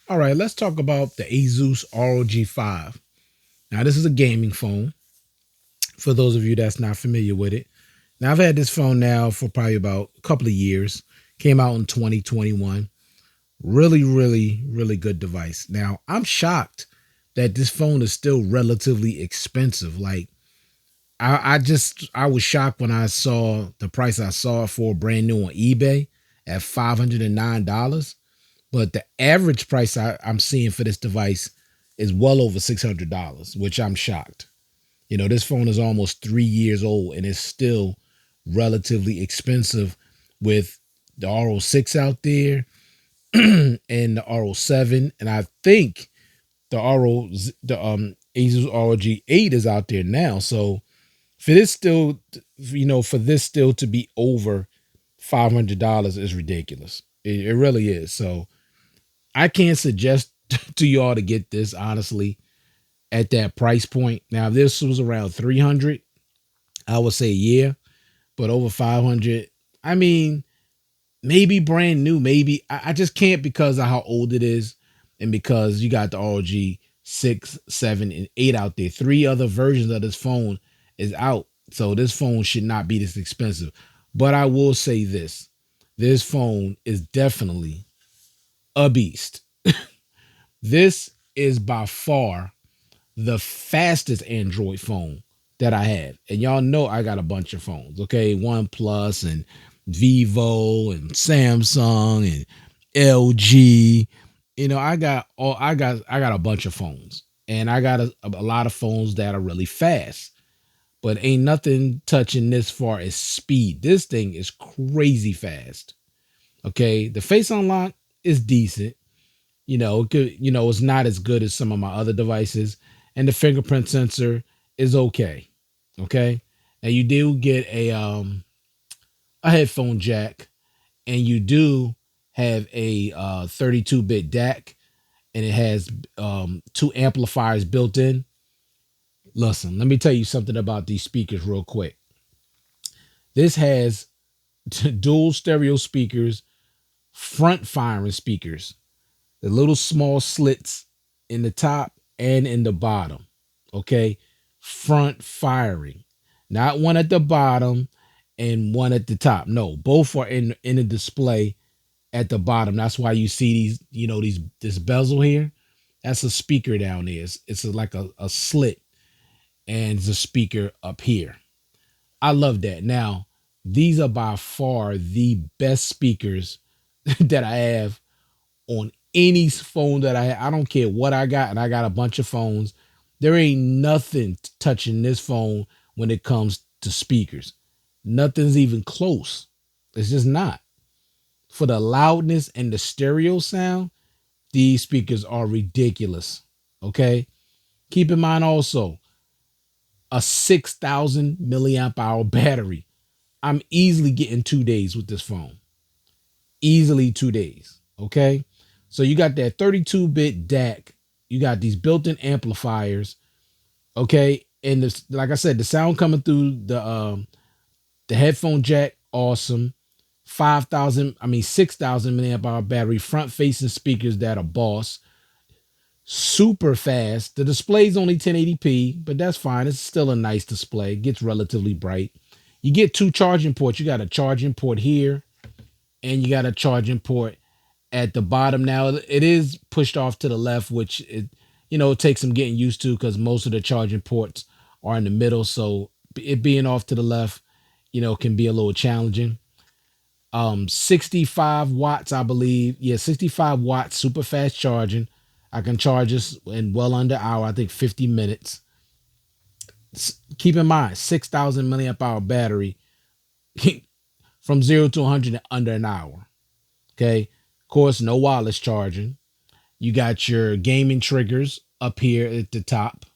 All right, let's talk about the Asus ROG 5. Now, this is a gaming phone for those of you that's not familiar with it. Now, I've had this phone now for probably about a couple of years. Came out in 2021. Really, really, really good device. Now, I'm shocked that this phone is still relatively expensive. Like, I was shocked when I saw the price I saw it for brand new on eBay at $509. But the average price I'm seeing for this device is well over $600, which I'm shocked. This phone is almost 3 years old and it's still relatively expensive with the RO6 out there and the RO7. And I think the Asus ROG 8 is out there now. So for this still to be over $500 is ridiculous. It really is. So I can't suggest to y'all to get this honestly at that price point. Now, if this was around 300, I would say yeah, but over 500, I mean, maybe brand new, maybe. I just can't because of how old it is and because you got the ROG 6, 7, and 8 out there. Three other versions of this phone is out. So this phone should not be this expensive. But I will say this phone is definitely a beast. This is by far the fastest Android phone that I have. And y'all know I got a bunch of phones, okay? OnePlus and Vivo and Samsung and LG. I got a bunch of phones. And I got a lot of phones that are really fast. But ain't nothing touching this far as speed. This thing is crazy fast. Okay? The face unlock is decent. It's not as good as some of my other devices, and the fingerprint sensor is okay. Okay, and you do get a headphone jack, and you do have a 32-bit DAC, and it has two amplifiers built in. Listen, let me tell you something about these speakers real quick. This has dual stereo speakers, front firing speakers, the little small slits in the top and in the bottom. Okay. Front firing, not one at the bottom and one at the top. No, both are in the display at the bottom. That's why you see this bezel here. That's a speaker down there. It's like a slit and it's a speaker up here. I love that. Now, these are by far the best speakers that I have on any phone that I don't care what I got, and I got a bunch of phones. There ain't nothing touching this phone when it comes to speakers. Nothing's even close. It's just not. For the loudness and the stereo sound, these speakers are ridiculous. Okay. Keep in mind also a 6,000 milliamp hour battery. I'm easily getting 2 days with this phone. Easily 2 days. Okay. So you got that 32-bit DAC. You got these built-in amplifiers. Okay. And this, like I said, the sound coming through the headphone jack, awesome. 6,000 milliamp hour battery, front facing speakers that are boss. Super fast. The display's only 1080p, but that's fine. It's still a nice display. It gets relatively bright. You get two charging ports. You got a charging port here, and you got a charging port at the bottom. Now it is pushed off to the left, which it takes some getting used to because most of the charging ports are in the middle. So it being off to the left, can be a little challenging. 65 watts, I believe. Yeah, 65 watts, super fast charging. I can charge this in well under an hour, I think 50 minutes. Keep in mind, 6,000 milliamp hour battery from 0 to 100 in under an hour. Okay. Of course, no wireless charging. You got your gaming triggers up here at the top.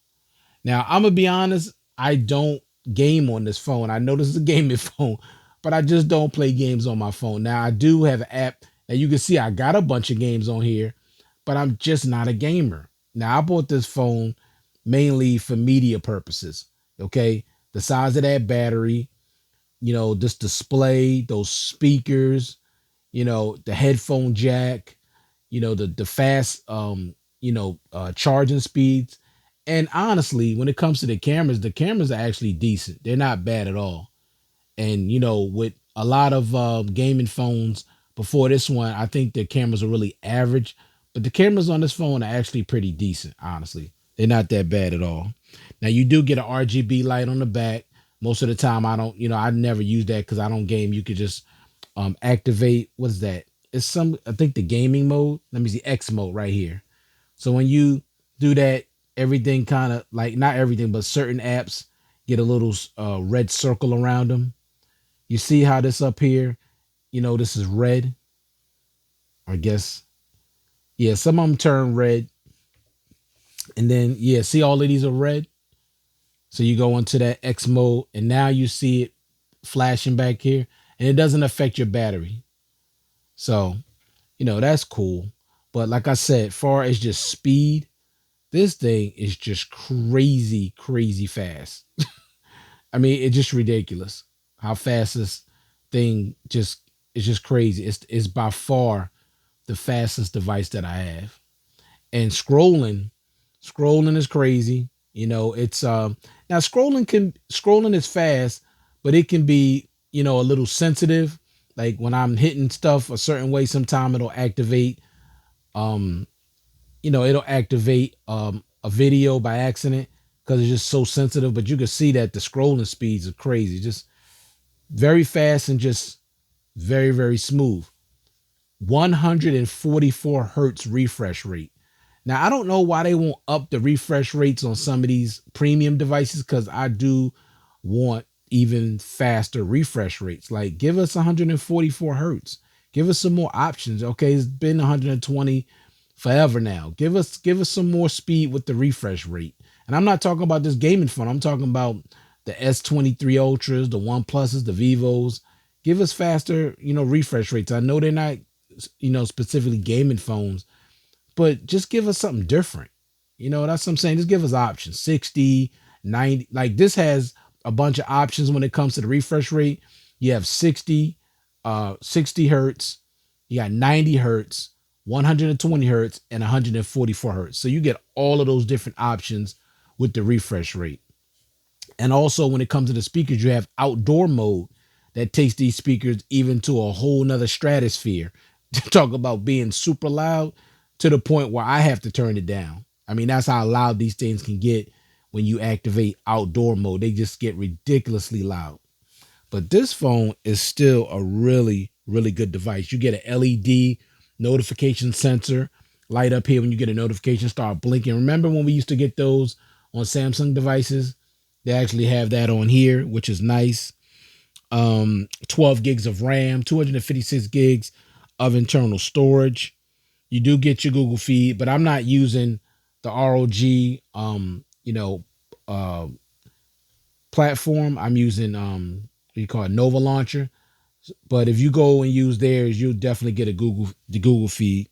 Now, I'm going to be honest, I don't game on this phone. I know this is a gaming phone, but I just don't play games on my phone. Now, I do have an app that you can see I got a bunch of games on here, but I'm just not a gamer. Now, I bought this phone mainly for media purposes. Okay. The size of that battery, this display, those speakers, the headphone jack, the fast charging speeds. And honestly, when it comes to the cameras are actually decent. They're not bad at all. And with a lot of gaming phones before this one, I think the cameras are really average, but the cameras on this phone are actually pretty decent. Honestly, they're not that bad at all. Now you do get an RGB light on the back. Most of the time I don't, I never use that because I don't game. You could just activate, what's that? It's some, I think, the gaming mode. Let me see, X mode right here. So when you do that, everything kind of, like, not everything, but certain apps get a little red circle around them. You see how this up here, this is red. I guess, yeah, some of them turn red. And then, yeah, see, all of these are red. So you go into that X mode, and now you see it flashing back here, and it doesn't affect your battery. So, that's cool. But like I said, far as just speed, this thing is just crazy, crazy fast. I mean, it's just ridiculous how fast this thing just is. Just crazy. It's by far the fastest device that I have. And scrolling is crazy. It's now scrolling is fast, but it can be, a little sensitive. Like when I'm hitting stuff a certain way, sometime um it'll activate a video by accident because it's just so sensitive. But you can see that the scrolling speeds are crazy, just very fast and just very, very smooth. 144 hertz refresh rate. Now, I don't know why they won't up the refresh rates on some of these premium devices, because I do want even faster refresh rates. Like, give us 144 hertz. Give us some more options. Okay, it's been 120 forever now. Give us some more speed with the refresh rate. And I'm not talking about this gaming phone. I'm talking about the S23 Ultras, the One Pluses, the Vivos. Give us faster, refresh rates. I know they're not, specifically gaming phones, but just give us something different. That's what I'm saying. Just give us options. 60, 90. Like, this has a bunch of options when it comes to the refresh rate. You have 60 hertz, you got 90 hertz, 120 hertz, and 144 hertz. So you get all of those different options with the refresh rate. And also, when it comes to the speakers, you have outdoor mode that takes these speakers even to a whole nother stratosphere. Talk about being super loud, to the point where I have to turn it down. I mean, that's how loud these things can get when you activate outdoor mode. They just get ridiculously loud. But this phone is still a really, really good device. You get an LED notification sensor light up here when you get a notification, start blinking. Remember when we used to get those on Samsung devices? They actually have that on here, which is nice. 12 gigs of RAM, 256 gigs of internal storage. You do get your Google feed, but I'm not using the ROG uh platform. I'm using what you call it, Nova Launcher. But if you go and use theirs, you'll definitely get the Google feed.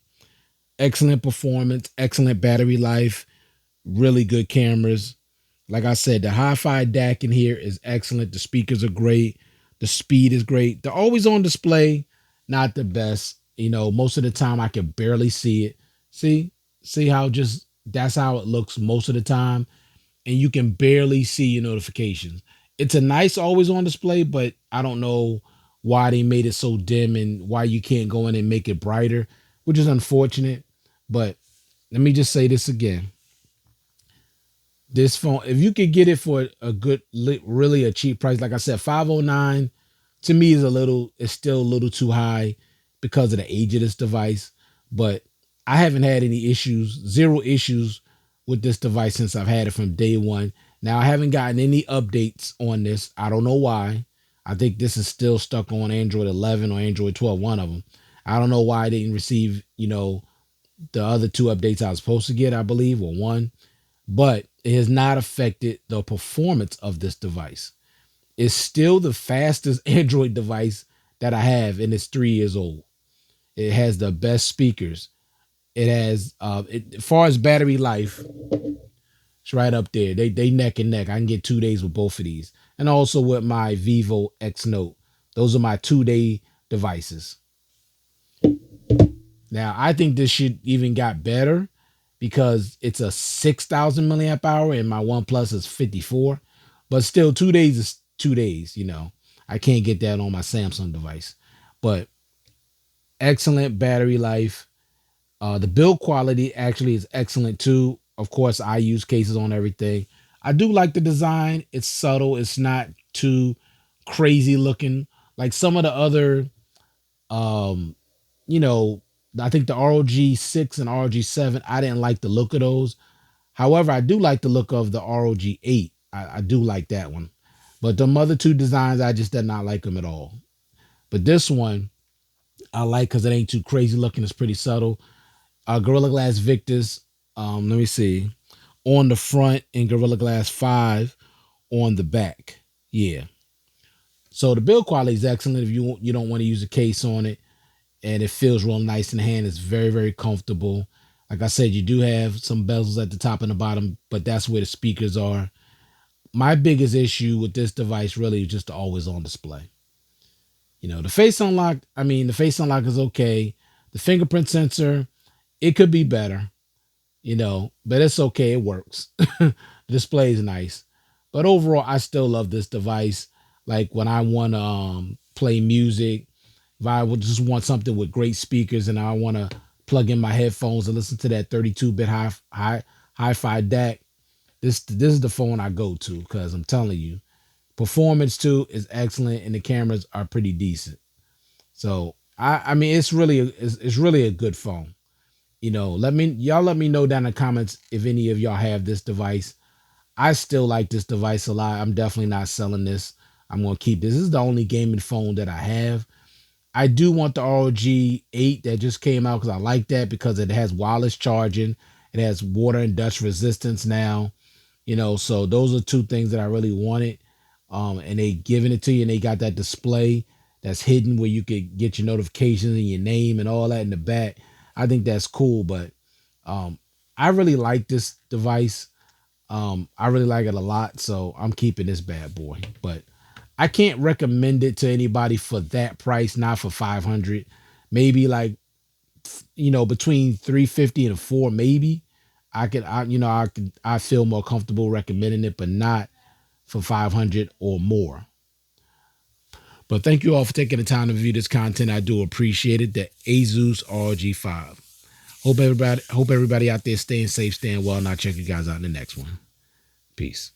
Excellent performance, excellent battery life, really good cameras. Like I said, the hi-fi DAC in here is excellent. The speakers are great. The speed is great. The always on display, not the best. Most of the time I can barely see it. See how just that's how it looks most of the time. And you can barely see your notifications. It's a nice always on display, but I don't know why they made it so dim and why you can't go in and make it brighter, which is unfortunate. But let me just say this again. This phone, if you could get it for a good, really a cheap price, like I said, 509 to me is still a little too high because of the age of this device. But I haven't had any issues, zero issues with this device since I've had it from day one. Now, I haven't gotten any updates on this. I don't know why. I think this is still stuck on Android 11 or Android 12, one of them. I don't know why I didn't receive, the other two updates I was supposed to get, I believe, or one. But it has not affected the performance of this device. It's still the fastest Android device that I have, and it's 3 years old. It has the best speakers. It has, as far as battery life, it's right up there. They neck and neck. I can get 2 days with both of these, and also with my Vivo X Note. Those are my 2-day devices. Now, I think this should even got better because it's a 6,000 milliamp hour and my OnePlus is 54. But still, 2 days is 2 days, you know. I can't get that on my Samsung device. But excellent battery life. The build quality actually is excellent too. Of course, I use cases on everything. I do like the design. It's subtle. It's not too crazy looking. Like some of the other, um, you know, I think the ROG 6 and ROG 7. I didn't like the look of those. However, I do like the look of the ROG 8. I do like that one. But the other two designs, I just did not like them at all. But this one, I like because it ain't too crazy looking. It's pretty subtle. Gorilla Glass Victus. Let me see. On the front and Gorilla Glass 5 on the back. Yeah. So the build quality is excellent if you don't want to use a case on it, and it feels real nice in the hand. It's very, very comfortable. Like I said, you do have some bezels at the top and the bottom, but that's where the speakers are. My biggest issue with this device really is just the always on display. The face unlock, the face unlock is okay. The fingerprint sensor, it could be better, but it's okay. It works. The display is nice. But overall, I still love this device. Like when I want to play music, if I would just want something with great speakers and I want to plug in my headphones and listen to that 32-bit hi-fi DAC, this is the phone I go to because I'm telling you, performance too is excellent and the cameras are pretty decent. So I mean it's really a good phone. Let me know down in the comments if any of y'all have this device. I still like this device a lot. I'm definitely not selling this. I'm gonna keep this. This is the only gaming phone that I have. I do want the ROG 8 that just came out because I like that because it has wireless charging. It has water and dust resistance now. So those are two things that I really wanted. And they giving it to you and they got that display that's hidden where you could get your notifications and your name and all that in the back. I think that's cool, but um, I really like this device. I really like it a lot, so I'm keeping this bad boy. But I can't recommend it to anybody for that price, not for 500. Maybe like between 350 and 4 maybe. I feel more comfortable recommending it, but not for 500 or more. But thank you all for taking the time to view this content. I do appreciate it. The Asus ROG 5. Hope everybody out there staying safe, staying well, and I'll check you guys out in the next one. Peace.